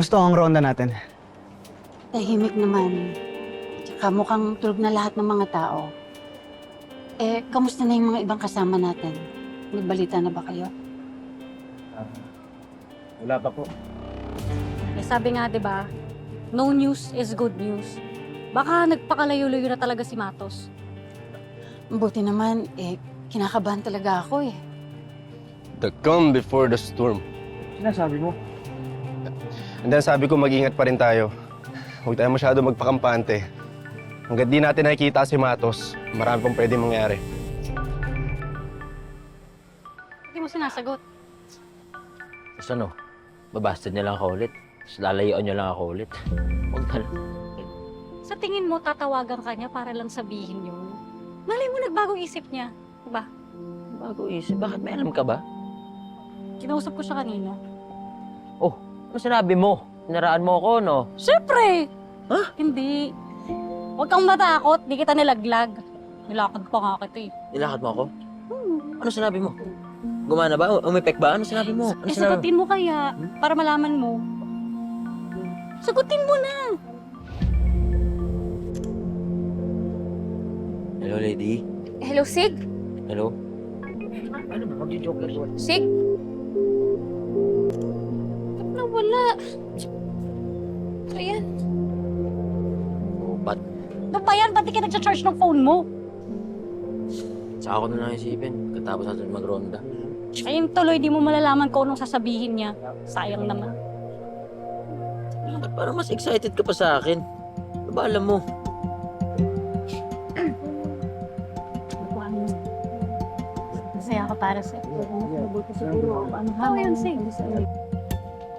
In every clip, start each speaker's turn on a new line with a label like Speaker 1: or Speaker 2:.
Speaker 1: Kamusta ang ronda natin?
Speaker 2: Tahimik naman. Tsaka mukhang tulog na lahat ng mga tao. Eh, kamusta na yung mga ibang kasama natin? May balita na ba kayo?
Speaker 3: Wala pa po.
Speaker 4: Eh, sabi nga, di ba, no news is good news. Baka nagpakalayo-layo na talaga si Matos.
Speaker 2: Buti naman, kinakabahan talaga ako eh.
Speaker 3: The calm before the storm.
Speaker 1: Sinasabi mo?
Speaker 3: And then sabi ko mag-ingat pa rin tayo. Huwag tayo masyado magpakampante. Hanggat di natin nakikita si Matos, marami pong pwede mangyari.
Speaker 4: Hindi mo sinasagot.
Speaker 5: Tapos ano, babastid niya lang ako ulit. Tapos lalayuan niyo lang ako ulit. Huwag na lang.
Speaker 4: Sa tingin mo, tatawagan ka niya para lang sabihin yun. Malay mo, nagbagong isip niya. Diba?
Speaker 5: Bago isip, bakit may alam ka ba?
Speaker 4: Kinausap ko siya kanina.
Speaker 5: Oh, ano sinabi mo? Sinaraan mo ako, no?
Speaker 4: Siyempre!
Speaker 5: Ha?
Speaker 4: Hindi. Huwag kang matakot, di kita nilaglag. Nilakad pa nga kita eh.
Speaker 5: Nilakad mo ako? Ano sinabi mo? Gumana ba? Umipek ba? Ano sinabi mo? Ano
Speaker 4: Eh,
Speaker 5: sinabi mo?
Speaker 4: sagutin mo kaya, para malaman mo. Sagutin mo na!
Speaker 5: Hello, lady.
Speaker 6: Hello, Sig?
Speaker 5: Hello? Ano ba? Mag-joke lang.
Speaker 6: Sig? Ba't nawala? Ayan.
Speaker 5: Oh, ba't?
Speaker 4: Ano ba yan? Ba't di ka nagcha-charge ng phone mo?
Speaker 5: Saka ako na lang isipin. Katapos natin magronda.
Speaker 4: Ayun tuloy, di mo malalaman kung anong sasabihin niya. Sayang naman.
Speaker 5: Ba't parang mas excited ka pa sa akin? Ano ba alam mo?
Speaker 4: Masaya ka para sa iyo. Mabuti siguro. Ano ha? Yun, Sig.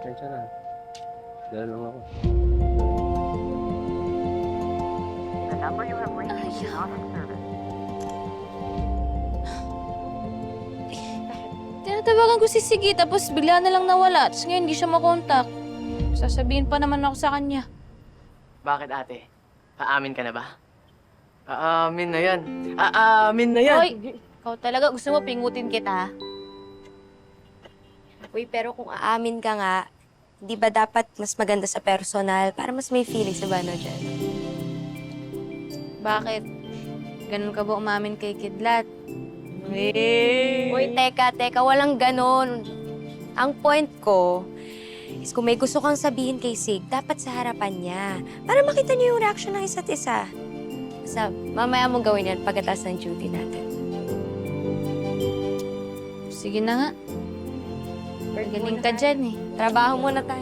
Speaker 3: Tensya na. Dala lang ako.
Speaker 6: Tinatawagan ko si Sige tapos bigla na lang nawala. Tapos ngayon hindi siya makontak. Sasabihin pa naman ako sa kanya.
Speaker 7: Bakit ate? Aamin ka na ba? Aamin na yan. Aamin na yan.
Speaker 6: Hoy, ikaw talaga gusto mo pingutin kita.
Speaker 8: Uy, pero kung aamin ka nga, di ba dapat mas maganda sa personal para mas may feelings sa bano dyan?
Speaker 6: Bakit? Ganun ka ba umamin kay Kidlat?
Speaker 8: Uy, teka, walang ganon. Ang point ko is kung may gusto kang sabihin kay Sig, dapat sa harapan niya. Para makita niyo yung reaction ng isa't isa. Basta, mamaya mong gawin yan pagkatapos ng duty natin.
Speaker 6: Sige na nga. Galing ka dyan eh.
Speaker 8: Trabaho muna tayo.